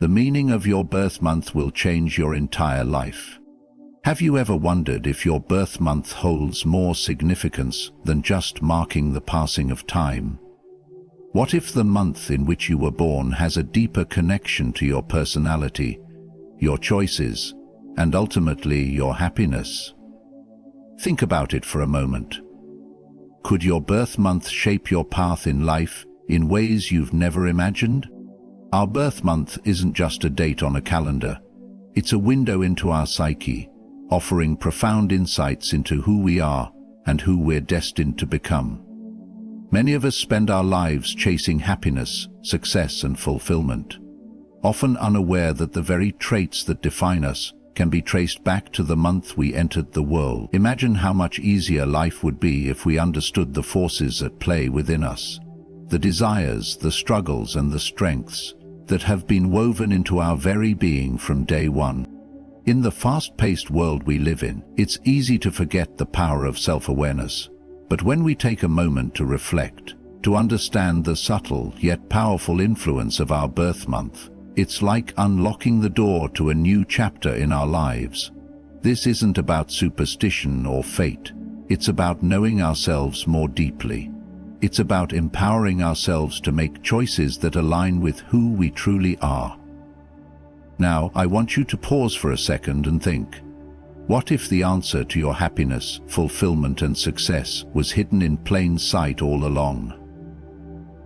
The meaning of your birth month will change your entire life. Have you ever wondered if your birth month holds more significance than just marking the passing of time? What if the month in which you were born has a deeper connection to your personality, your choices, and ultimately your happiness? Think about it for a moment. Could your birth month shape your path in life in ways you've never imagined? Our birth month isn't just a date on a calendar. It's a window into our psyche, offering profound insights into who we are and who we're destined to become. Many of us spend our lives chasing happiness, success, and fulfillment, often unaware that the very traits that define us can be traced back to the month we entered the world. Imagine how much easier life would be if we understood the forces at play within us, the desires, the struggles, and the strengths that have been woven into our very being from day one. In the fast-paced world we live in, it's easy to forget the power of self-awareness. But when we take a moment to reflect, to understand the subtle yet powerful influence of our birth month, it's like unlocking the door to a new chapter in our lives. This isn't about superstition or fate. It's about knowing ourselves more deeply. It's about empowering ourselves to make choices that align with who we truly are. Now, I want you to pause for a second and think. What if the answer to your happiness, fulfillment, and success was hidden in plain sight all along?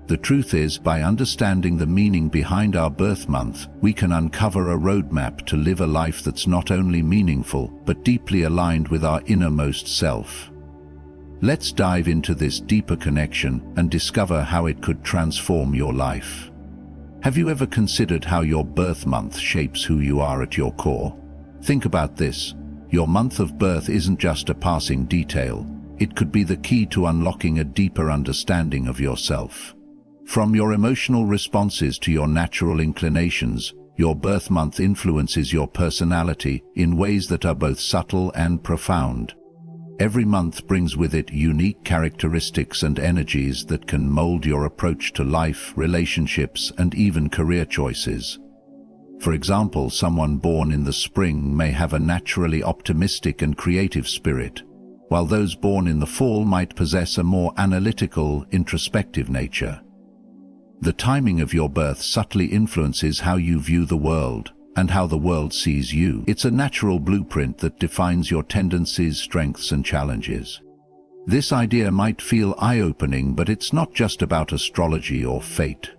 The truth is, by understanding the meaning behind our birth month, we can uncover a roadmap to live a life that's not only meaningful, but deeply aligned with our innermost self. Let's dive into this deeper connection and discover how it could transform your life. Have you ever considered how your birth month shapes who you are at your core? Think about this. Your month of birth isn't just a passing detail. It could be the key to unlocking a deeper understanding of yourself. From your emotional responses to your natural inclinations, your birth month influences your personality in ways that are both subtle and profound. Every month brings with it unique characteristics and energies that can mold your approach to life, relationships, and even career choices. For example, someone born in the spring may have a naturally optimistic and creative spirit, while those born in the fall might possess a more analytical, introspective nature. The timing of your birth subtly influences how you view the world and how the world sees you. It's a natural blueprint that defines your tendencies, strengths, and challenges. This idea might feel eye-opening, but it's not just about astrology or fate.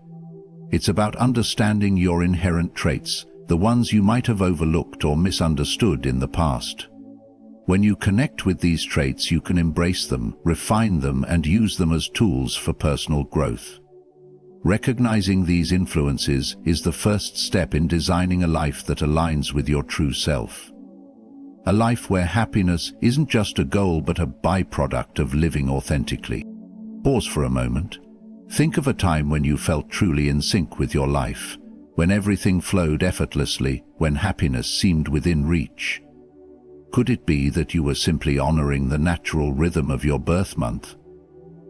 It's about understanding your inherent traits, the ones you might have overlooked or misunderstood in the past. When you connect with these traits, you can embrace them, refine them, and use them as tools for personal growth. Recognizing these influences is the first step in designing a life that aligns with your true self. A life where happiness isn't just a goal but a byproduct of living authentically. Pause for a moment. Think of a time when you felt truly in sync with your life, when everything flowed effortlessly, when happiness seemed within reach. Could it be that you were simply honoring the natural rhythm of your birth month?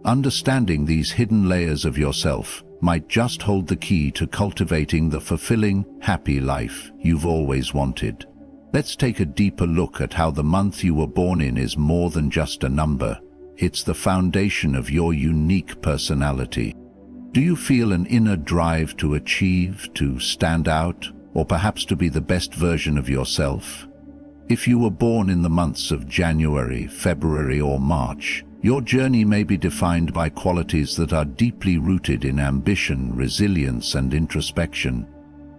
Understanding these hidden layers of yourself might just hold the key to cultivating the fulfilling, happy life you've always wanted. Let's take a deeper look at how the month you were born in is more than just a number. It's the foundation of your unique personality. Do you feel an inner drive to achieve, to stand out, or perhaps to be the best version of yourself? If you were born in the months of January, February, or March, your journey may be defined by qualities that are deeply rooted in ambition, resilience, and introspection.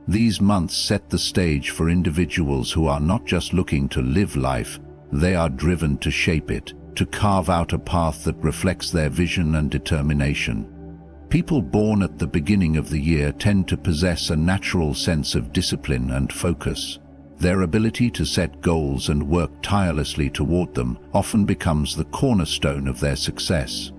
These months set the stage for individuals who are not just looking to live life, they are driven to shape it, to carve out a path that reflects their vision and determination. People born at the beginning of the year tend to possess a natural sense of discipline and focus. Their ability to set goals and work tirelessly toward them often becomes the cornerstone of their success.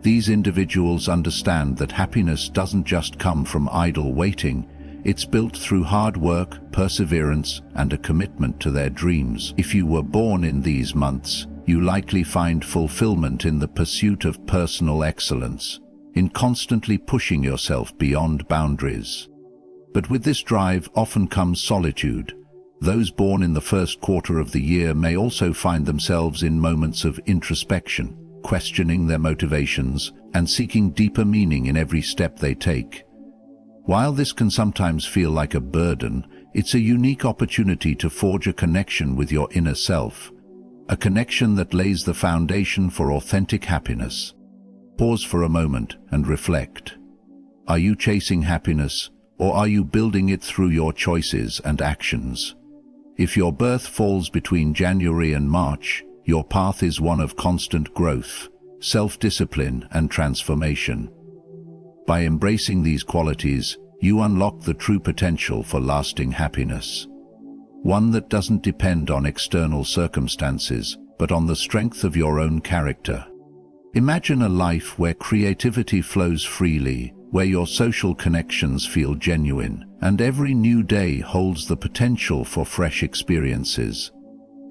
These individuals understand that happiness doesn't just come from idle waiting, it's built through hard work, perseverance, and a commitment to their dreams. If you were born in these months, you likely find fulfillment in the pursuit of personal excellence, in constantly pushing yourself beyond boundaries. But with this drive often comes solitude. Those born in the first quarter of the year may also find themselves in moments of introspection, questioning their motivations and seeking deeper meaning in every step they take. While this can sometimes feel like a burden, it's a unique opportunity to forge a connection with your inner self, a connection that lays the foundation for authentic happiness. Pause for a moment and reflect. Are you chasing happiness, or are you building it through your choices and actions? If your birth falls between January and March, your path is one of constant growth, self-discipline, and transformation. By embracing these qualities, you unlock the true potential for lasting happiness. One that doesn't depend on external circumstances, but on the strength of your own character. Imagine a life where creativity flows freely, where your social connections feel genuine, and every new day holds the potential for fresh experiences.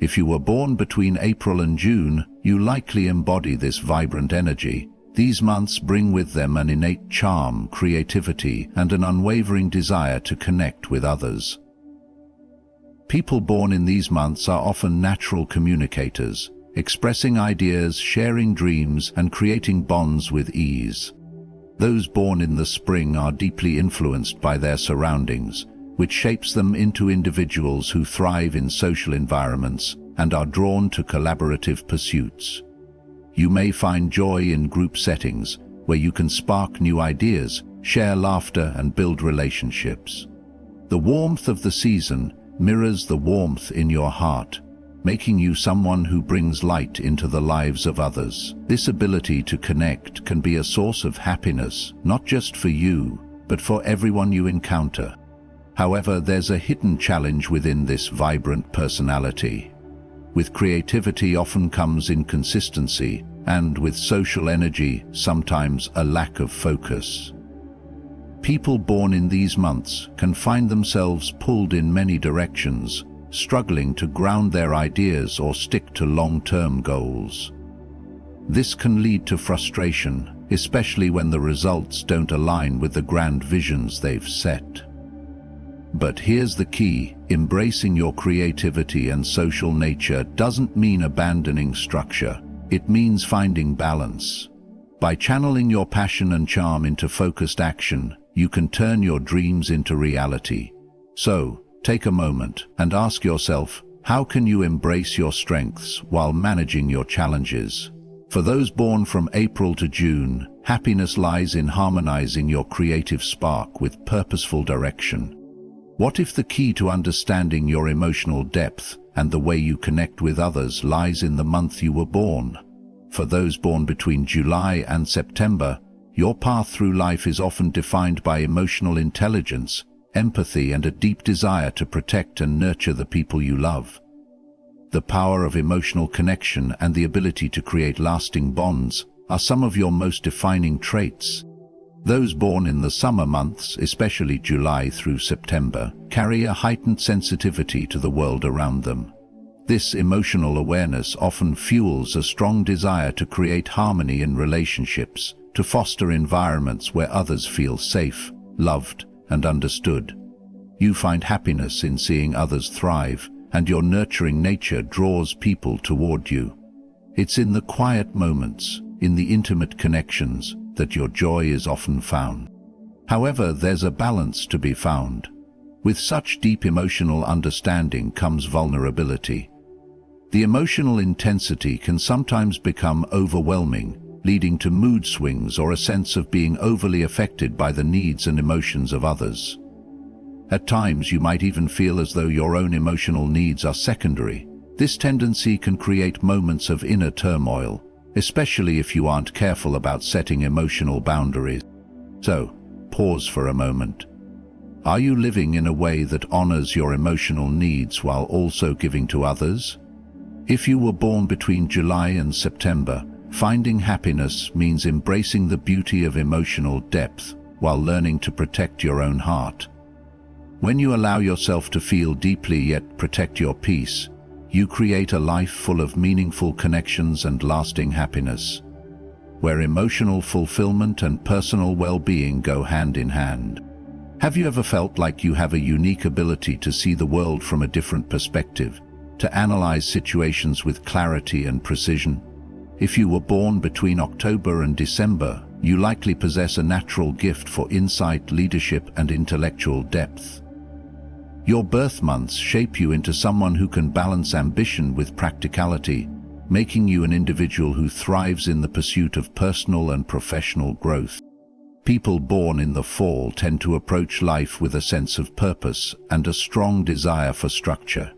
If you were born between April and June, you likely embody this vibrant energy. These months bring with them an innate charm, creativity, and an unwavering desire to connect with others. People born in these months are often natural communicators, expressing ideas, sharing dreams, and creating bonds with ease. Those born in the spring are deeply influenced by their surroundings, which shapes them into individuals who thrive in social environments and are drawn to collaborative pursuits. You may find joy in group settings, where you can spark new ideas, share laughter, and build relationships. The warmth of the season mirrors the warmth in your heart, making you someone who brings light into the lives of others. This ability to connect can be a source of happiness, not just for you, but for everyone you encounter. However, there's a hidden challenge within this vibrant personality. With creativity often comes inconsistency, and with social energy, sometimes a lack of focus. People born in these months can find themselves pulled in many directions, struggling to ground their ideas or stick to long-term goals. This can lead to frustration, especially when the results don't align with the grand visions they've set. But here's the key: embracing your creativity and social nature doesn't mean abandoning structure. It means finding balance. By channeling your passion and charm into focused action, you can turn your dreams into reality. So, take a moment and ask yourself, how can you embrace your strengths while managing your challenges? For those born from April to June, happiness lies in harmonizing your creative spark with purposeful direction. What if the key to understanding your emotional depth and the way you connect with others lies in the month you were born? For those born between July and September, your path through life is often defined by emotional intelligence, empathy, and a deep desire to protect and nurture the people you love. The power of emotional connection and the ability to create lasting bonds are some of your most defining traits. Those born in the summer months, especially July through September, carry a heightened sensitivity to the world around them. This emotional awareness often fuels a strong desire to create harmony in relationships, to foster environments where others feel safe, loved, and understood. You find happiness in seeing others thrive, and your nurturing nature draws people toward you. It's in the quiet moments, in the intimate connections, that your joy is often found. However, there's a balance to be found. With such deep emotional understanding comes vulnerability. The emotional intensity can sometimes become overwhelming, leading to mood swings or a sense of being overly affected by the needs and emotions of others. At times, you might even feel as though your own emotional needs are secondary. This tendency can create moments of inner turmoil, especially if you aren't careful about setting emotional boundaries. So, pause for a moment. Are you living in a way that honors your emotional needs while also giving to others? If you were born between July and September, finding happiness means embracing the beauty of emotional depth while learning to protect your own heart. When you allow yourself to feel deeply yet protect your peace, you create a life full of meaningful connections and lasting happiness, where emotional fulfillment and personal well-being go hand in hand. Have you ever felt like you have a unique ability to see the world from a different perspective, to analyze situations with clarity and precision? If you were born between October and December, you likely possess a natural gift for insight, leadership, and intellectual depth. Your birth months shape you into someone who can balance ambition with practicality, making you an individual who thrives in the pursuit of personal and professional growth. People born in the fall tend to approach life with a sense of purpose and a strong desire for structure.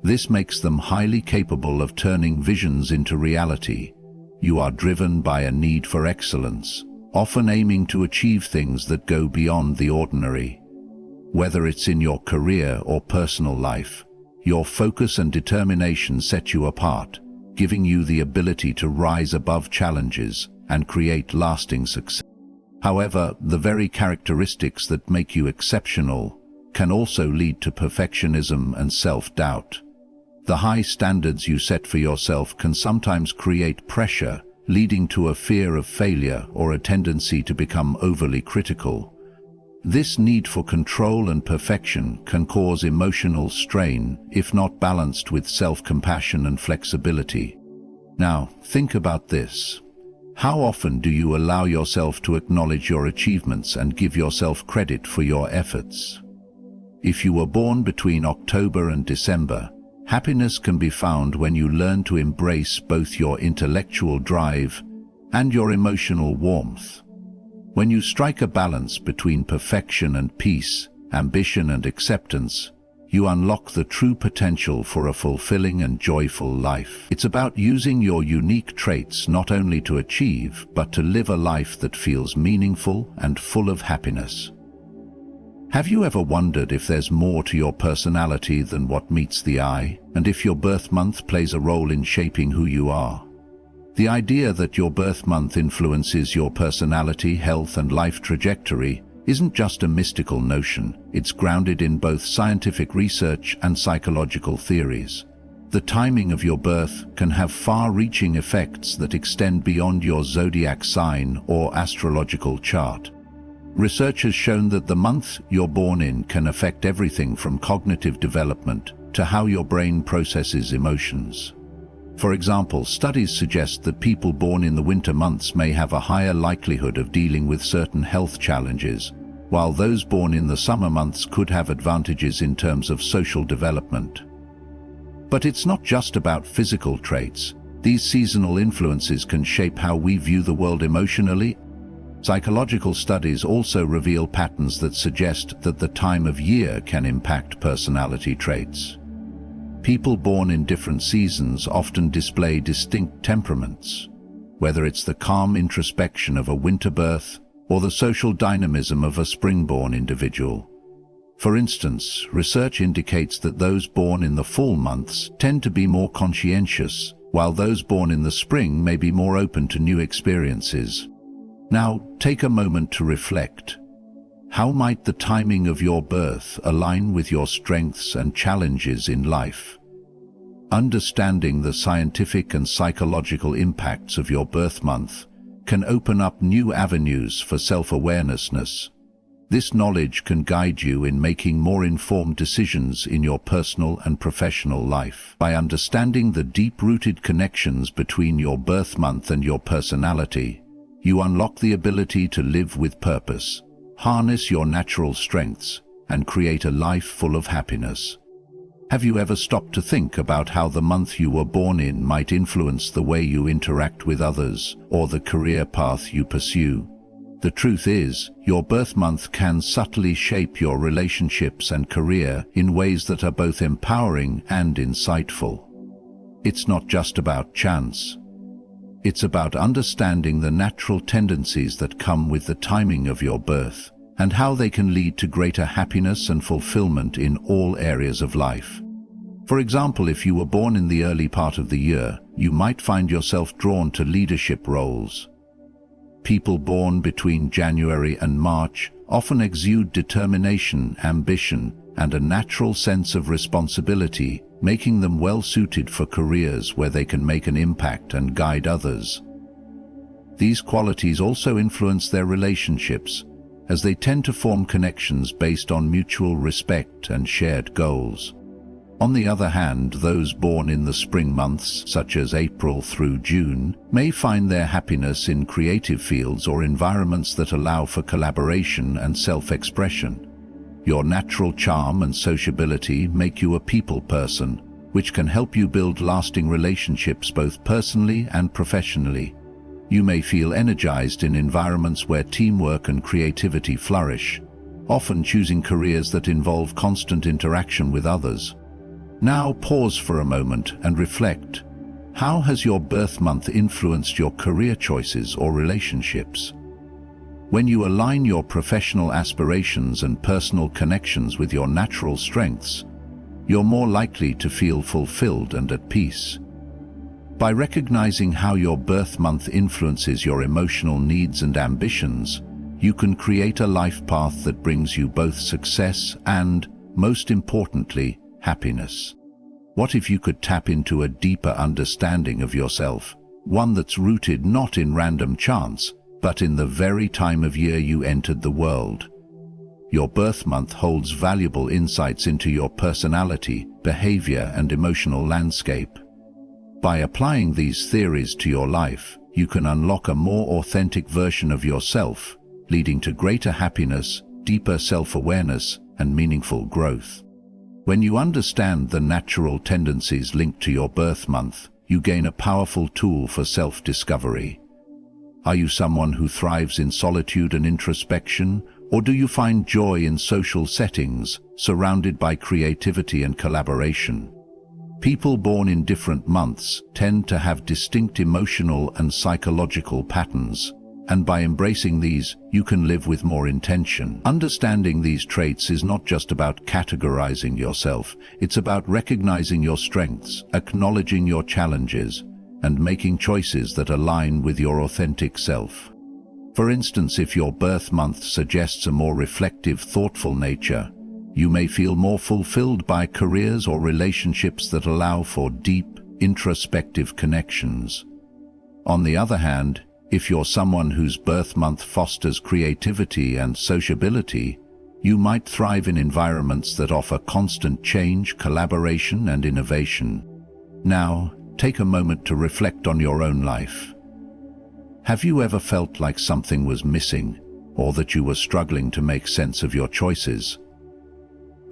This makes them highly capable of turning visions into reality. You are driven by a need for excellence, often aiming to achieve things that go beyond the ordinary. Whether it's in your career or personal life, your focus and determination set you apart, giving you the ability to rise above challenges and create lasting success. However, the very characteristics that make you exceptional can also lead to perfectionism and self-doubt. The high standards you set for yourself can sometimes create pressure, leading to a fear of failure or a tendency to become overly critical. This need for control and perfection can cause emotional strain if not balanced with self-compassion and flexibility. Now, think about this. How often do you allow yourself to acknowledge your achievements and give yourself credit for your efforts? If you were born between October and December, happiness can be found when you learn to embrace both your intellectual drive and your emotional warmth. When you strike a balance between perfection and peace, ambition and acceptance, you unlock the true potential for a fulfilling and joyful life. It's about using your unique traits not only to achieve, but to live a life that feels meaningful and full of happiness. Have you ever wondered if there's more to your personality than what meets the eye, and if your birth month plays a role in shaping who you are? The idea that your birth month influences your personality, health, and life trajectory isn't just a mystical notion. It's grounded in both scientific research and psychological theories. The timing of your birth can have far-reaching effects that extend beyond your zodiac sign or astrological chart. Research has shown that the month you're born in can affect everything from cognitive development to how your brain processes emotions. For example, studies suggest that people born in the winter months may have a higher likelihood of dealing with certain health challenges, while those born in the summer months could have advantages in terms of social development. But it's not just about physical traits. These seasonal influences can shape how we view the world emotionally. Psychological studies also reveal patterns that suggest that the time of year can impact personality traits. People born in different seasons often display distinct temperaments, whether it's the calm introspection of a winter birth or the social dynamism of a spring-born individual. For instance, research indicates that those born in the fall months tend to be more conscientious, while those born in the spring may be more open to new experiences. Now, take a moment to reflect. How might the timing of your birth align with your strengths and challenges in life? Understanding the scientific and psychological impacts of your birth month can open up new avenues for self-awareness. This knowledge can guide you in making more informed decisions in your personal and professional life. By understanding the deep-rooted connections between your birth month and your personality, you unlock the ability to live with purpose, harness your natural strengths, and create a life full of happiness. Have you ever stopped to think about how the month you were born in might influence the way you interact with others or the career path you pursue? The truth is, your birth month can subtly shape your relationships and career in ways that are both empowering and insightful. It's not just about chance. It's about understanding the natural tendencies that come with the timing of your birth and how they can lead to greater happiness and fulfillment in all areas of life. For example, if you were born in the early part of the year, you might find yourself drawn to leadership roles. People born between January and March often exude determination, ambition, and a natural sense of responsibility, making them well-suited for careers where they can make an impact and guide others. These qualities also influence their relationships, as they tend to form connections based on mutual respect and shared goals. On the other hand, those born in the spring months, such as April through June, may find their happiness in creative fields or environments that allow for collaboration and self-expression. Your natural charm and sociability make you a people person, which can help you build lasting relationships both personally and professionally. You may feel energized in environments where teamwork and creativity flourish, often choosing careers that involve constant interaction with others. Now pause for a moment and reflect. How has your birth month influenced your career choices or relationships? When you align your professional aspirations and personal connections with your natural strengths, you're more likely to feel fulfilled and at peace. By recognizing how your birth month influences your emotional needs and ambitions, you can create a life path that brings you both success and, most importantly, happiness. What if you could tap into a deeper understanding of yourself, one that's rooted not in random chance, but in the very time of year you entered the world? Your birth month holds valuable insights into your personality, behavior, and emotional landscape. By applying these theories to your life, you can unlock a more authentic version of yourself, leading to greater happiness, deeper self-awareness, and meaningful growth. When you understand the natural tendencies linked to your birth month, you gain a powerful tool for self-discovery. Are you someone who thrives in solitude and introspection, or do you find joy in social settings, surrounded by creativity and collaboration? People born in different months tend to have distinct emotional and psychological patterns, and by embracing these, you can live with more intention. Understanding these traits is not just about categorizing yourself, it's about recognizing your strengths, acknowledging your challenges, and making choices that align with your authentic self. For instance, if your birth month suggests a more reflective, thoughtful nature, you may feel more fulfilled by careers or relationships that allow for deep, introspective connections. On the other hand, if you're someone whose birth month fosters creativity and sociability, you might thrive in environments that offer constant change, collaboration, and innovation. Now, take a moment to reflect on your own life. Have you ever felt like something was missing, or that you were struggling to make sense of your choices?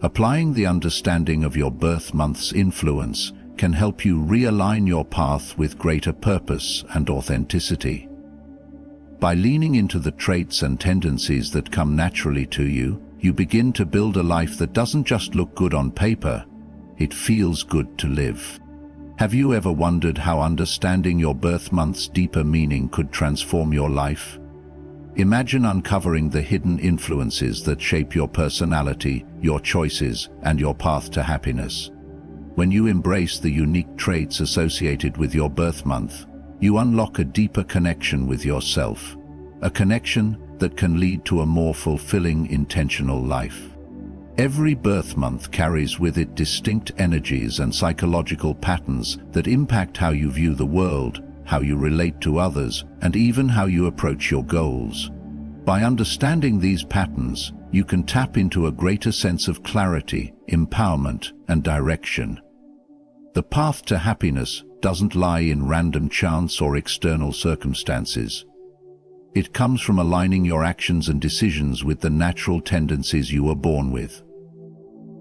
Applying the understanding of your birth month's influence can help you realign your path with greater purpose and authenticity. By leaning into the traits and tendencies that come naturally to you, you begin to build a life that doesn't just look good on paper, it feels good to live. Have you ever wondered how understanding your birth month's deeper meaning could transform your life? Imagine uncovering the hidden influences that shape your personality, your choices, and your path to happiness. When you embrace the unique traits associated with your birth month, you unlock a deeper connection with yourself, a connection that can lead to a more fulfilling, intentional life. Every birth month carries with it distinct energies and psychological patterns that impact how you view the world, how you relate to others, and even how you approach your goals. By understanding these patterns, you can tap into a greater sense of clarity, empowerment, and direction. The path to happiness doesn't lie in random chance or external circumstances. It comes from aligning your actions and decisions with the natural tendencies you were born with.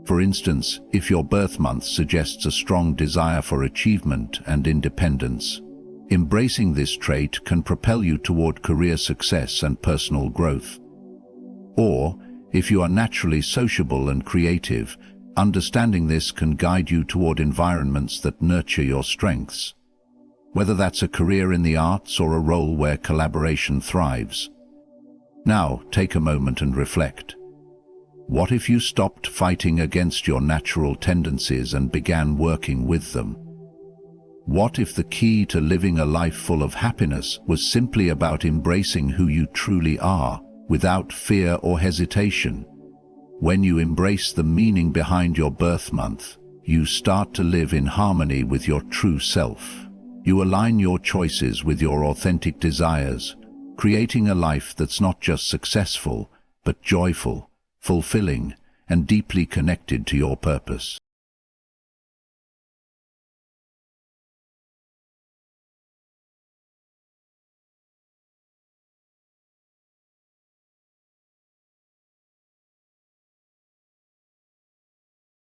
For instance, if your birth month suggests a strong desire for achievement and independence, embracing this trait can propel you toward career success and personal growth. Or, if you are naturally sociable and creative, understanding this can guide you toward environments that nurture your strengths, whether that's a career in the arts or a role where collaboration thrives. Now, take a moment and reflect. What if you stopped fighting against your natural tendencies and began working with them? What if the key to living a life full of happiness was simply about embracing who you truly are, without fear or hesitation? When you embrace the meaning behind your birth month, you start to live in harmony with your true self. You align your choices with your authentic desires, creating a life that's not just successful, but joyful, fulfilling, and deeply connected to your purpose.